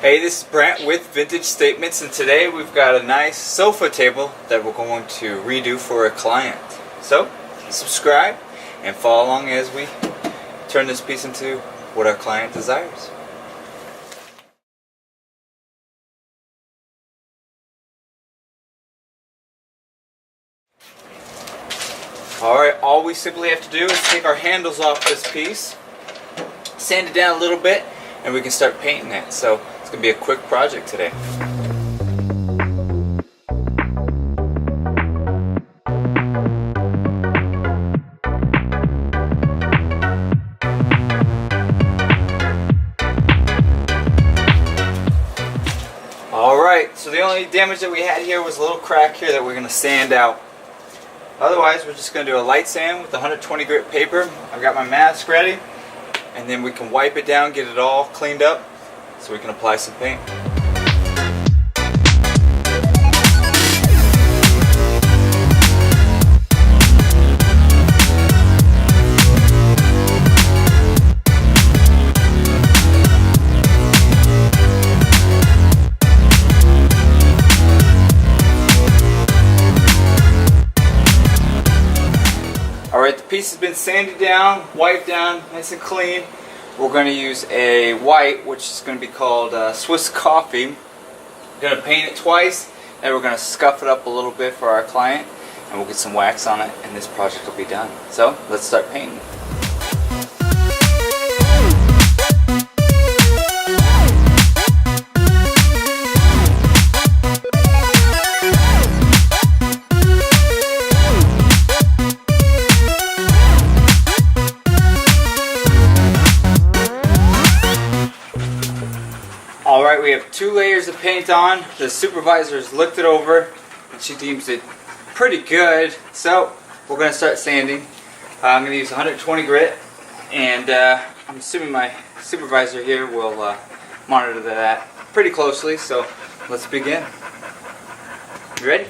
Hey, this is Brent with Vintage Statements, and today we've got a nice sofa table that we're going to redo for a client. So, subscribe and follow along as we turn this piece into what our client desires. Alright, all we simply have to do is take our handles off this piece, sand it down a little bit, and we can start painting it. So it's going to be a quick project today. Alright, so the only damage that we had here was a little crack here that we're going to sand out. Otherwise, we're just going to do a light sand with 120 grit paper. I've got my mask ready, and then we can wipe it down, get it all cleaned up, so we can apply some paint. Alright, the piece has been sanded down, wiped down, nice and clean. We're going to use a white, which is going to be called Swiss Coffee. We're going to paint it twice, and we're going to scuff it up a little bit for our client, and we'll get some wax on it, and this project will be done. So, let's start painting. Alright, we have 2 layers of paint on. The supervisor's looked it over and she deems it pretty good. So we're going to start sanding. I'm going to use 120 grit, and I'm assuming my supervisor here will monitor that pretty closely. So let's begin. You ready?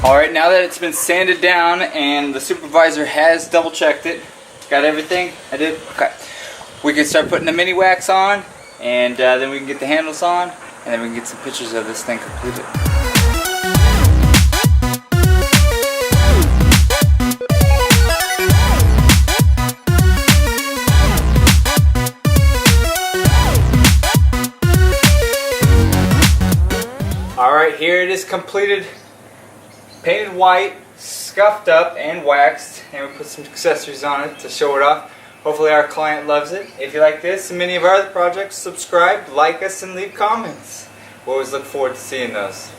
Alright, now that it's been sanded down and the supervisor has double checked it, got everything? I did? Okay. We can start putting the mini wax on, and then we can get the handles on, and then we can get some pictures of this thing completed. Alright, here it is completed. Painted white, scuffed up, and waxed, and we put some accessories on it to show it off. Hopefully our client loves it. If you like this and many of our other projects, subscribe, like us, and leave comments. We always look forward to seeing those.